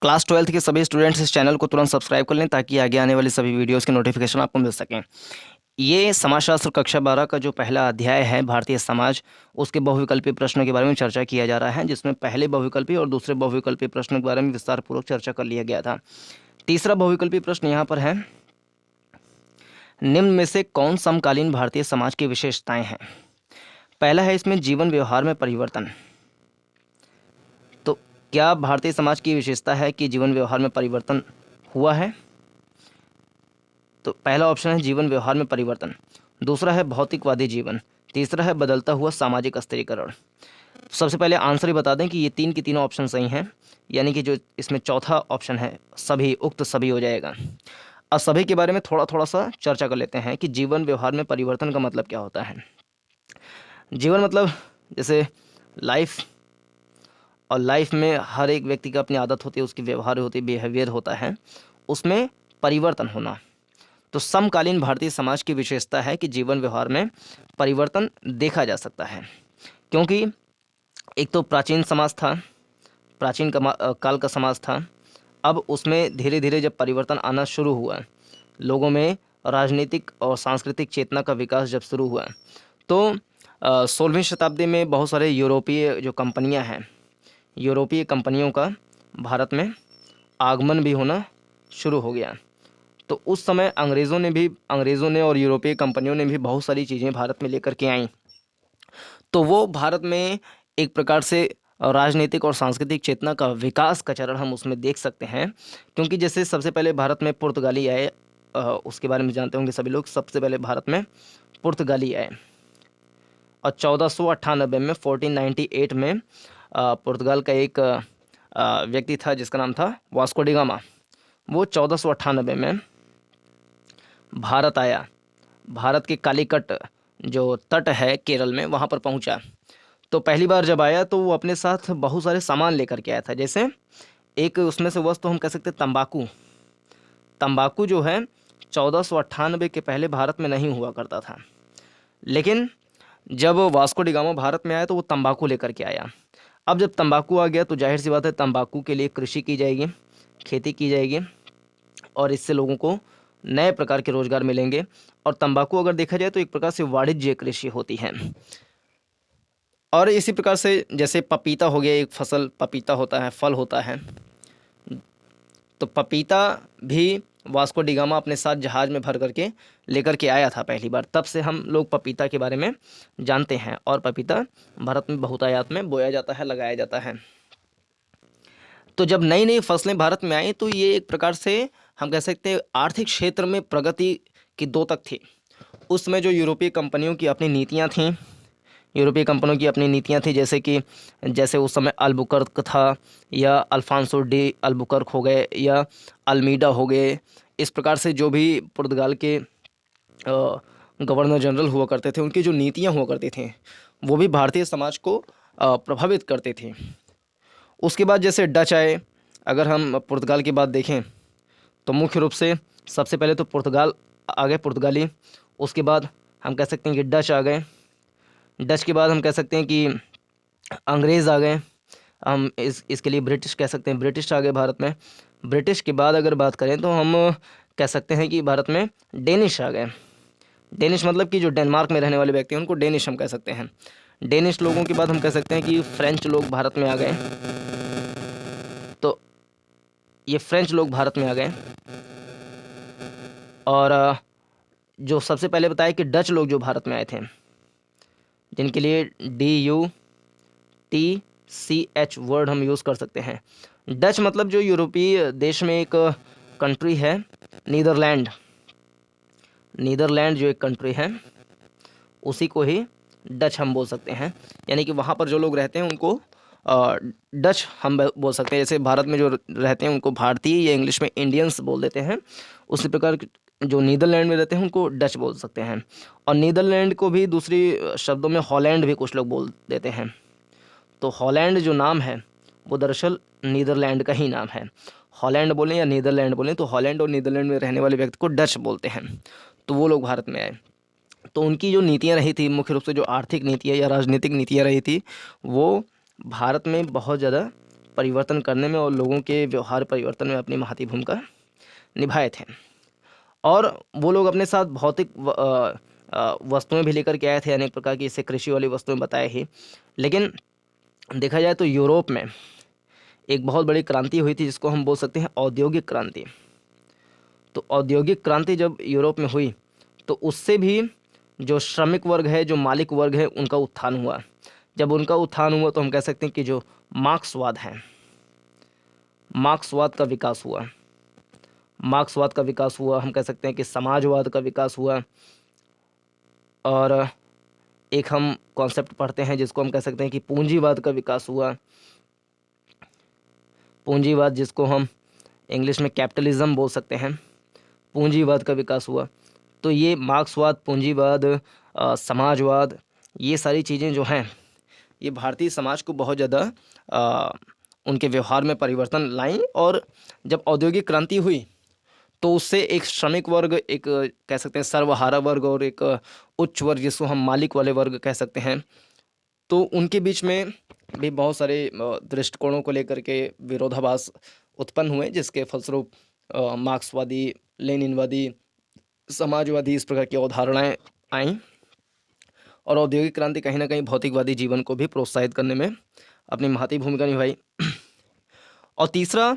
Class 12th के सभी students इस चैनल को तुरंत सब्सक्राइब कर लें ताकि आगे आने वाली सभी वीडियोस की नोटिफिकेशन आपको मिल सकें। ये समाजशास्त्र कक्षा 12 का जो पहला अध्याय है भारतीय समाज, उसके बहुविकल्पीय प्रश्नों के बारे में चर्चा किया जा रहा है, जिसमें पहले बहुविकल्पीय और दूसरे बहुविकल्पीय प्रश्नों के बारे में विस्तारपूर्वक चर्चा कर लिया गया था। तीसरा बहुविकल्पीय प्रश्न यहाँ पर है, निम्न में से कौन समकालीन भारतीय समाज की विशेषताएं हैं। पहला है इसमें जीवन व्यवहार में परिवर्तन। तो क्या भारतीय समाज की विशेषता है कि जीवन व्यवहार में परिवर्तन हुआ है? तो पहला ऑप्शन है जीवन व्यवहार में परिवर्तन, दूसरा है भौतिकवादी जीवन, तीसरा है बदलता हुआ सामाजिक स्थिरीकरण। सबसे पहले आंसर ही बता दें कि ये तीन की तीनों ऑप्शन सही हैं, यानी कि जो इसमें चौथा ऑप्शन है सभी, उक्त सभी हो जाएगा। अब सभी के बारे में थोड़ा थोड़ा सा चर्चा कर लेते हैं कि जीवन व्यवहार में परिवर्तन का मतलब क्या होता है। जीवन मतलब जैसे लाइफ, और लाइफ में हर एक व्यक्ति का अपनी आदत होती है, उसकी व्यवहार होती है, बिहेवियर होता है, उसमें परिवर्तन होना। तो समकालीन भारतीय समाज की विशेषता है कि जीवन व्यवहार में परिवर्तन देखा जा सकता है, क्योंकि एक तो प्राचीन समाज था, प्राचीन काल का समाज था। अब उसमें धीरे धीरे जब परिवर्तन आना शुरू हुआ, लोगों में राजनीतिक और सांस्कृतिक चेतना का विकास जब शुरू हुआ, तो 16वीं शताब्दी में बहुत सारे यूरोपीय जो कंपनियां हैं, यूरोपीय कंपनियों का भारत में आगमन भी होना शुरू हो गया। तो उस समय अंग्रेज़ों ने और यूरोपीय कंपनियों ने भी बहुत सारी चीज़ें भारत में लेकर के आईं। तो वो भारत में एक प्रकार से राजनीतिक और सांस्कृतिक चेतना का विकास का चरण हम उसमें देख सकते हैं, क्योंकि जैसे सबसे पहले भारत में पुर्तगाली आए, उसके बारे में जानते होंगे सभी लोग। सबसे पहले भारत में पुर्तगाली आए और 1498 में 1498 में पुर्तगाल का एक व्यक्ति था जिसका नाम था वास्को डी गामा। वो 1498 में भारत आया, भारत के कालीकट जो तट है केरल में, वहाँ पर पहुँचा। तो पहली बार जब आया तो वो अपने साथ बहुत सारे सामान लेकर के आया था। जैसे एक उसमें से वस्तु हम कह सकते हैं तंबाकू। तंबाकू जो है 1498 के पहले भारत में नहीं हुआ करता था, लेकिन जब वास्को डी गामा भारत में आया तो वो तंबाकू लेकर के आया। अब जब तंबाकू आ गया तो जाहिर सी बात है तंबाकू के लिए कृषि की जाएगी, खेती की जाएगी, और इससे लोगों को नए प्रकार के रोजगार मिलेंगे। और तंबाकू अगर देखा जाए तो एक प्रकार से वाणिज्य कृषि होती है। और इसी प्रकार से जैसे पपीता हो गया, एक फसल पपीता होता है, फल होता है। तो पपीता भी वास्को डी गामा अपने साथ जहाज़ में भर करके लेकर के आया था पहली बार। तब से हम लोग पपीता के बारे में जानते हैं, और पपीता भारत में बहुतायत में बोया जाता है, लगाया जाता है। तो जब नई नई फसलें भारत में आई तो ये एक प्रकार से हम कह सकते हैं आर्थिक क्षेत्र में प्रगति की दो तक थी। उस समय जो यूरोपीय कंपनियों की अपनी नीतियाँ थीं, यूरोपीय कंपनियों की अपनी नीतियाँ थी, जैसे उस समय अल्बुकर्क था, या अल्फांसो डी अल्बुकर्क हो गए, या अल्मीडा हो गए। इस प्रकार से जो भी पुर्तगाल के गवर्नर जनरल हुआ करते थे, उनकी जो नीतियाँ हुआ करती थी वो भी भारतीय समाज को प्रभावित करती थी। उसके बाद जैसे डच आए, अगर हम पुर्तगाल की बात देखें तो मुख्य रूप से सबसे पहले तो पुर्तगाल आ गए, पुर्तगाली। उसके बाद हम कह सकते हैं कि डच आ गए। डच के बाद हम कह सकते हैं कि अंग्रेज़ आ गए। हम इसके लिए ब्रिटिश कह सकते हैं, ब्रिटिश आ गए भारत में। ब्रिटिश के बाद अगर बात करें तो हम कह सकते हैं कि भारत में डेनिश आ गए। डेनिश मतलब कि जो डेनमार्क में रहने वाले व्यक्ति हैं उनको डेनिश हम कह सकते हैं। डेनिश लोगों के बाद हम कह सकते हैं कि फ्रेंच लोग भारत में आ गए। तो ये फ्रेंच लोग भारत में आ गए। और जो सबसे पहले बताया कि डच लोग जो भारत में आए थे, जिनके लिए DUTCH वर्ड हम यूज़ कर सकते हैं। डच मतलब जो यूरोपीय देश में एक कंट्री है, नीदरलैंड। नीदरलैंड जो एक कंट्री है उसी को ही डच हम बोल सकते हैं। यानी कि वहाँ पर जो लोग रहते हैं उनको डच हम बोल सकते हैं। जैसे भारत में जो रहते हैं उनको भारतीय या इंग्लिश में इंडियंस बोल देते हैं, उसी प्रकार जो नीदरलैंड में रहते हैं उनको डच बोल सकते हैं। और नीदरलैंड को भी दूसरी शब्दों में हॉलैंड भी कुछ लोग बोल देते हैं। तो हॉलैंड जो नाम है वो दरअसल नीदरलैंड का ही नाम है। हॉलैंड बोलें या नीदरलैंड बोलें, तो हॉलैंड और नीदरलैंड में रहने वाले व्यक्ति को डच बोलते हैं। तो वो लोग भारत में आए। तो उनकी जो नीतियाँ रही थी, मुख्य रूप से जो आर्थिक नीतियाँ या राजनीतिक नीतियाँ रही थी, वो भारत में बहुत ज़्यादा परिवर्तन करने में और लोगों के व्यवहार परिवर्तन में अपनी महती भूमिका निभाए थे। और वो लोग अपने साथ भौतिक वस्तुएं भी लेकर के आए थे, अनेक प्रकार की, इसे कृषि वाली वस्तुएं बताए ही। लेकिन देखा जाए तो यूरोप में एक बहुत बड़ी क्रांति हुई थी जिसको हम बोल सकते हैं औद्योगिक क्रांति। तो औद्योगिक क्रांति जब यूरोप में हुई तो उससे भी जो श्रमिक वर्ग है, जो मालिक वर्ग है, उनका उत्थान हुआ। जब उनका उत्थान हुआ तो हम कह सकते हैं कि जो मार्क्सवाद है, मार्क्सवाद का विकास हुआ। मार्क्सवाद का विकास हुआ, हम कह सकते हैं कि समाजवाद का विकास हुआ। और एक हम कॉन्सेप्ट पढ़ते हैं जिसको हम कह सकते हैं कि पूंजीवाद का विकास हुआ। पूंजीवाद, जिसको हम इंग्लिश में कैपिटलिज्म बोल सकते हैं, पूंजीवाद का विकास हुआ। तो ये मार्क्सवाद, पूंजीवाद, समाजवाद, ये सारी चीज़ें जो हैं ये भारतीय समाज को बहुत ज़्यादा उनके व्यवहार में परिवर्तन लाई। और जब औद्योगिक क्रांति हुई तो उससे एक श्रमिक वर्ग, एक कह सकते हैं सर्वहारा वर्ग, और एक उच्च वर्ग जिसको हम मालिक वाले वर्ग कह सकते हैं, तो उनके बीच में भी बहुत सारे दृष्टिकोणों को लेकर के विरोधाभास उत्पन्न हुए, जिसके फलस्वरूप मार्क्सवादी, लेनिनवादी, समाजवादी, इस प्रकार की अवधारणाएं आईं। और औद्योगिक क्रांति कहीं ना कहीं भौतिकवादी जीवन को भी प्रोत्साहित करने में अपनी महती भूमिका निभाई। और तीसरा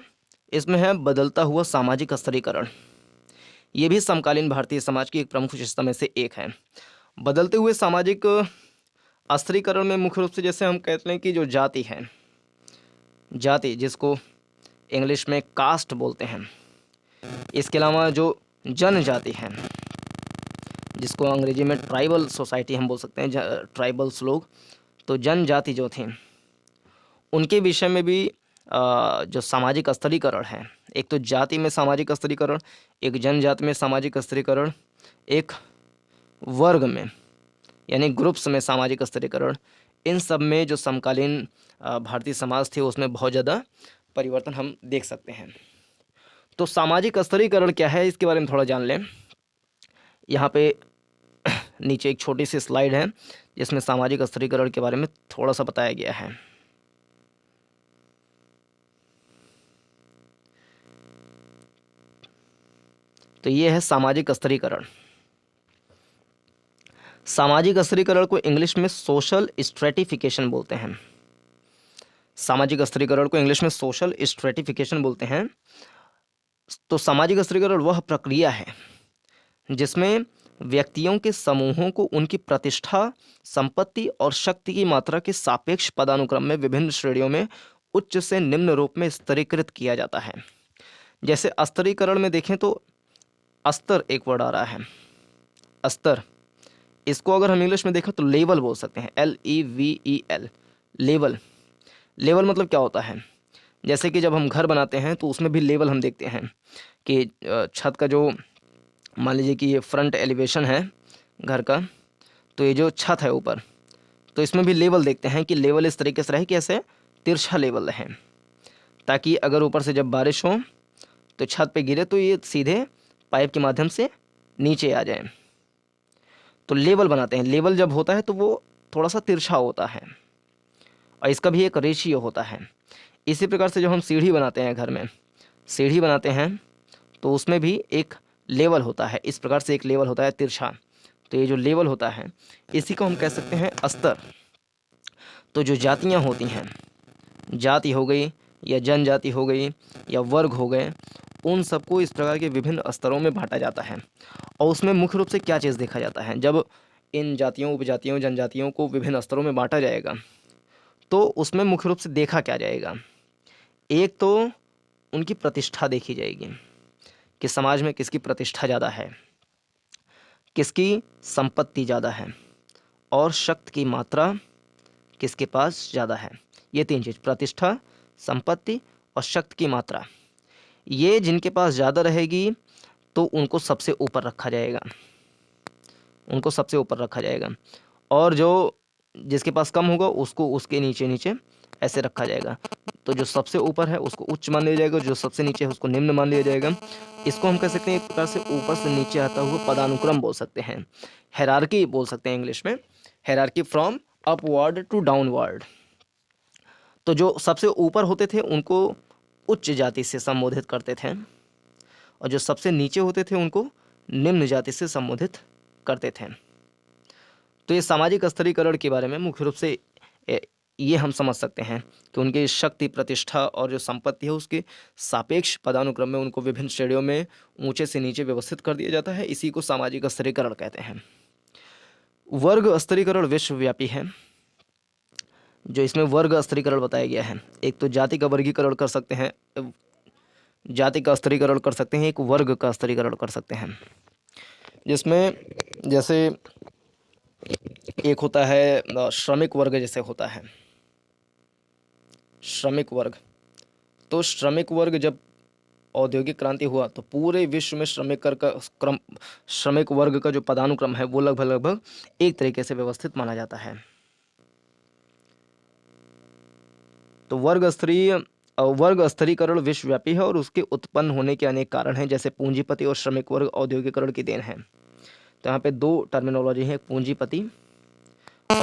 इसमें है बदलता हुआ सामाजिक स्तरीकरण। ये भी समकालीन भारतीय समाज की एक प्रमुख विशेषता में से एक है। बदलते हुए सामाजिक स्तरीकरण में मुख्य रूप से, जैसे हम कहते हैं कि जो जाति है, जाति जिसको इंग्लिश में कास्ट बोलते हैं, इसके अलावा जो जनजाति है जिसको अंग्रेजी में ट्राइबल सोसाइटी हम बोल सकते हैं, ट्राइबल्स लोग, तो जनजाति जो थी उनके विषय में भी जो सामाजिक स्तरीकरण है, एक तो जाति में सामाजिक स्तरीकरण, एक जनजाति में सामाजिक स्तरीकरण, एक वर्ग में यानी ग्रुप्स में सामाजिक स्तरीकरण, इन सब में जो समकालीन भारतीय समाज थी उसमें बहुत ज़्यादा परिवर्तन हम देख सकते हैं। तो सामाजिक स्तरीकरण क्या है इसके बारे में थोड़ा जान लें। यहाँ पे नीचे एक छोटी सी स्लाइड है जिसमें सामाजिक स्तरीकरण के बारे में थोड़ा सा बताया गया है। तो ये है सामाजिक स्तरीकरण। सामाजिक स्तरीकरण को इंग्लिश में सोशल स्ट्रेटिफिकेशन बोलते हैं। सामाजिक स्तरीकरण को इंग्लिश में सोशल स्ट्रेटिफिकेशन बोलते हैं। तो सामाजिक स्तरीकरण वह प्रक्रिया है जिसमें व्यक्तियों के समूहों को उनकी प्रतिष्ठा, संपत्ति और शक्ति की मात्रा के सापेक्ष पदानुक्रम में विभिन्न श्रेणियों में उच्च से निम्न रूप में स्तरीकृत किया जाता है। जैसे स्तरीकरण में देखें तो अस्तर एक वर्ड आ रहा है, अस्तर। इसको अगर हम इंग्लिश में देखें तो लेवल बोल सकते हैं, LEVEL, लेवल। लेवल मतलब क्या होता है, जैसे कि जब हम घर बनाते हैं तो उसमें भी लेवल हम देखते हैं कि छत का जो, मान लीजिए कि ये फ्रंट एलिवेशन है घर का, तो ये जो छत है ऊपर, तो इसमें भी लेवल देखते हैं कि लेवल इस तरीके से रहे कि ऐसे तिरछा लेवल रहे, ताकि अगर ऊपर से जब बारिश हो तो छत पे गिरे तो ये सीधे पाइप के माध्यम से नीचे आ जाए। तो लेवल बनाते हैं। लेवल जब होता है तो वो थोड़ा सा तिरछा होता है और इसका भी एक रेशियो होता है। इसी प्रकार से जब हम सीढ़ी बनाते हैं, घर में सीढ़ी बनाते हैं तो उसमें भी एक लेवल होता है, इस प्रकार से एक लेवल होता है तिरछा। तो ये जो लेवल होता है इसी को हम कह सकते हैं स्तर। तो जो जातियाँ होती हैं, जाति हो गई या जनजाति हो गई या वर्ग हो गए, उन सबको इस प्रकार के विभिन्न स्तरों में बांटा जाता है। और उसमें मुख्य रूप से क्या चीज़ देखा जाता है, जब इन जातियों, उपजातियों, जनजातियों को विभिन्न स्तरों में बांटा जाएगा तो उसमें मुख्य रूप से देखा क्या जाएगा। एक तो उनकी प्रतिष्ठा देखी जाएगी कि समाज में किसकी प्रतिष्ठा ज़्यादा है, किसकी संपत्ति ज़्यादा है, और शक्ति की मात्रा किसके पास ज़्यादा है। ये तीन चीज़, प्रतिष्ठा, संपत्ति और शक्ति की मात्रा, ये जिनके पास ज़्यादा रहेगी तो उनको सबसे ऊपर रखा जाएगा, उनको सबसे ऊपर रखा जाएगा। और जो जिसके पास कम होगा उसको उसके नीचे नीचे ऐसे रखा जाएगा। तो जो सबसे ऊपर है उसको उच्च मान लिया जाएगा, जो सबसे नीचे है उसको निम्न मान लिया जाएगा। इसको हम कह सकते हैं एक प्रकार से ऊपर से नीचे आता हुआ पदानुक्रम बोल सकते हैं, हायरार्की बोल सकते हैं इंग्लिश में, hierarchy from upward to downward. तो जो सबसे ऊपर होते थे उनको उच्च जाति से संबोधित करते थे, और जो सबसे नीचे होते थे उनको निम्न जाति से संबोधित करते थे। तो ये सामाजिक स्तरीकरण के बारे में मुख्य रूप से ये हम समझ सकते हैं कि उनकी शक्ति, प्रतिष्ठा और जो संपत्ति है उसके सापेक्ष पदानुक्रम में उनको विभिन्न श्रेणियों में ऊंचे से नीचे व्यवस्थित कर दिया जाता है। इसी को सामाजिक स्तरीकरण कहते हैं। वर्ग स्तरीकरण विश्वव्यापी है। जो इसमें वर्ग स्तरीकरण बताया गया है, एक तो जाति का वर्गीकरण कर सकते हैं, जाति का स्तरीकरण कर सकते हैं, एक वर्ग का स्तरीकरण कर सकते हैं, जिसमें जैसे एक होता है श्रमिक वर्ग, जैसे होता है श्रमिक वर्ग। तो श्रमिक वर्ग जब औद्योगिक क्रांति हुआ तो पूरे विश्व में श्रमिक वर्ग का जो पदानुक्रम है वो लगभग एक तरीके से व्यवस्थित माना जाता है। तो वर्ग स्तरीकरण विश्वव्यापी है और उसके उत्पन्न होने के अनेक कारण हैं, जैसे पूंजीपति और श्रमिक वर्ग औद्योगिकरण की देन है। तो यहाँ पे दो टर्मिनोलॉजी है, पूंजीपति और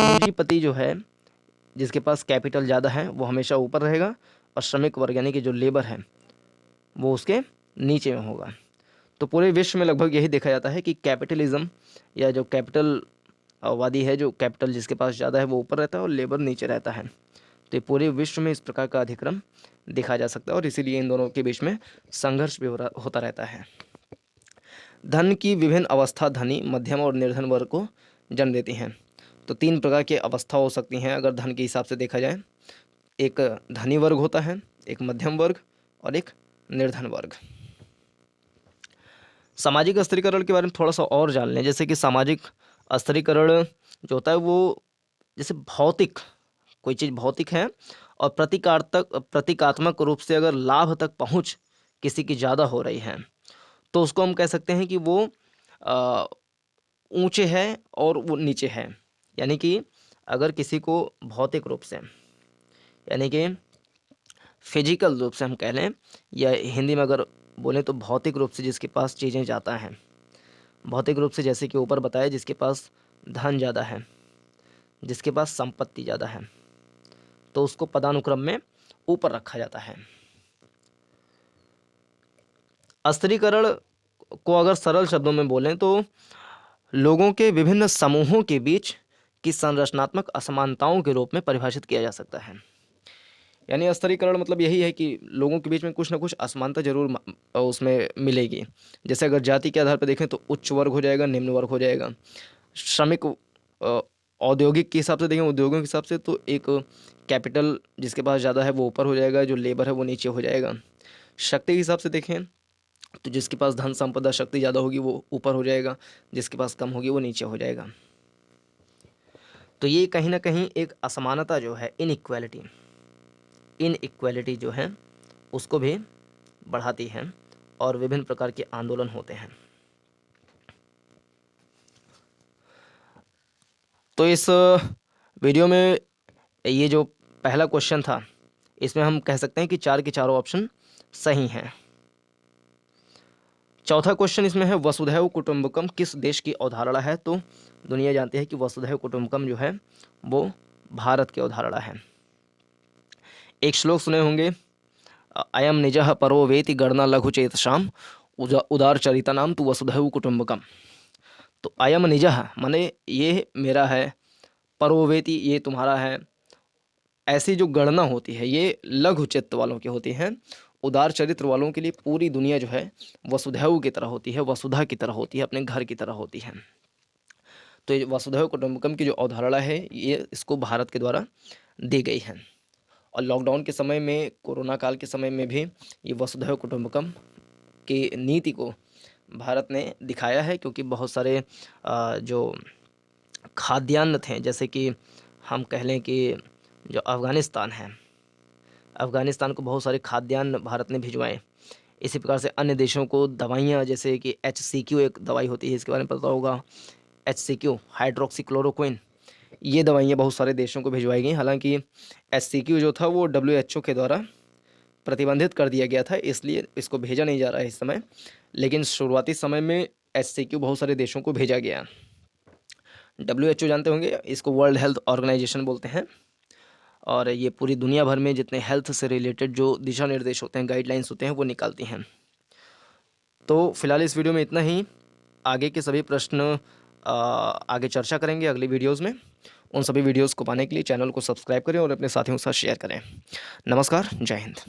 पूंजीपति जो है जिसके पास कैपिटल ज़्यादा है वो हमेशा ऊपर रहेगा, और श्रमिक वर्ग यानी कि जो लेबर है वो उसके नीचे में होगा। तो पूरे विश्व में लगभग यही देखा जाता है कि कैपिटलिज्म या जो कैपिटल वादी है, जो कैपिटल जिसके पास ज़्यादा है वो ऊपर रहता है और लेबर नीचे रहता है। तो पूरे विश्व में इस प्रकार का अधिक्रम देखा जा सकता है, और इसीलिए इन दोनों के बीच में संघर्ष भी होता रहता है। धन की विभिन्न अवस्था धनी, मध्यम और निर्धन वर्ग को जन्म देती हैं। तो तीन प्रकार की अवस्था हो सकती हैं अगर धन के हिसाब से देखा जाए। एक धनी वर्ग होता है, एक मध्यम वर्ग और एक निर्धन वर्ग। सामाजिक स्तरीकरण के बारे में थोड़ा सा और जान लें। जैसे कि सामाजिक स्तरीकरण जो होता है वो जैसे भौतिक, कोई चीज़ भौतिक है और प्रतीकात्मक रूप से अगर लाभ तक पहुंच किसी की ज़्यादा हो रही है तो उसको हम कह सकते हैं कि वो ऊंचे है और वो नीचे है। यानी कि अगर किसी को भौतिक रूप से यानी कि फिजिकल रूप से हम कह लें, या हिंदी में अगर बोलें तो भौतिक रूप से जिसके पास चीज़ें ज़्यादा हैं, भौतिक रूप से जैसे कि ऊपर बताया जिसके पास धन ज़्यादा है, जिसके पास संपत्ति ज़्यादा है, तो उसको पदानुक्रम में ऊपर रखा जाता है। स्तरीकरण को अगर सरल शब्दों में बोलें तो लोगों के विभिन्न समूहों के बीच की संरचनात्मक असमानताओं के रूप में परिभाषित किया जा सकता है। यानी स्तरीकरण मतलब यही है कि लोगों के बीच में कुछ ना कुछ असमानता जरूर उसमें मिलेगी। जैसे अगर जाति के आधार पर देखें तो उच्च वर्ग हो जाएगा, निम्न वर्ग हो जाएगा। श्रमिक औद्योगिक के हिसाब से देखें, उद्योगों के हिसाब से तो एक कैपिटल जिसके पास ज़्यादा है वो ऊपर हो जाएगा, जो लेबर है वो नीचे हो जाएगा। शक्ति के हिसाब से देखें तो जिसके पास धन संपदा शक्ति ज़्यादा होगी वो ऊपर हो जाएगा, जिसके पास कम होगी वो नीचे हो जाएगा। तो ये कहीं ना कहीं एक असमानता जो है, इनइक्वालिटी जो है उसको भी बढ़ाती है और विभिन्न प्रकार के आंदोलन होते हैं। तो इस वीडियो में ये जो पहला क्वेश्चन था इसमें हम कह सकते हैं कि 4 के चारों ऑप्शन सही हैं। चौथा क्वेश्चन इसमें है वसुधैव कुटुंबकम किस देश की अवधारणा है। तो दुनिया जानती है कि वसुधैव कुटुंबकम जो है वो भारत की अवधारणा है। एक श्लोक सुने होंगे, अयम निजः परो वेति गणना लघु चेतसाम उदार चरिता नाम तु वसुधैव कुटुंबकम। तो अयम निजः माने ये मेरा है, परो वेति ये तुम्हारा है। ऐसी जो गणना होती है ये लघु चित्त वालों की होती है, उदार चरित्र वालों के लिए पूरी दुनिया जो है वसुधैव की तरह होती है, वसुधा की तरह होती है, अपने घर की तरह होती है। तो ये वसुधैव कुटुंबकम की जो अवधारणा है ये इसको भारत के द्वारा दी गई है। और लॉकडाउन के समय में, कोरोना काल के समय में भी ये वसुधैव कुटुंबकम की नीति को भारत ने दिखाया है, क्योंकि बहुत सारे जो खाद्यान्न थे, जैसे कि हम कह लें कि जो अफ़गानिस्तान है, अफ़गानिस्तान को बहुत सारे खाद्यान्न भारत ने भिजवाए। इसी प्रकार से अन्य देशों को दवाइयाँ, जैसे कि HCQ एक दवाई होती है, इसके बारे में पता होगा, HCQ हाइड्रोक्सीक्लोरोक्विन, ये दवाइयाँ बहुत सारे देशों को भिजवाई गई। हालांकि HCQ जो था वो WHO के द्वारा प्रतिबंधित कर दिया गया था, इसलिए इसको भेजा नहीं जा रहा है इस समय। लेकिन शुरुआती समय में HCQ बहुत सारे देशों को भेजा गया। WHO जानते होंगे, इसको वर्ल्ड हेल्थ ऑर्गेनाइजेशन बोलते हैं, और ये पूरी दुनिया भर में जितने हेल्थ से रिलेटेड जो दिशा निर्देश होते हैं, गाइडलाइंस होते हैं, वो निकालती हैं। तो फिलहाल इस वीडियो में इतना ही। आगे के सभी प्रश्न आगे चर्चा करेंगे अगली वीडियोस में। उन सभी वीडियोस को पाने के लिए चैनल को सब्सक्राइब करें और अपने साथियों के साथ शेयर करें। नमस्कार, जय हिंद।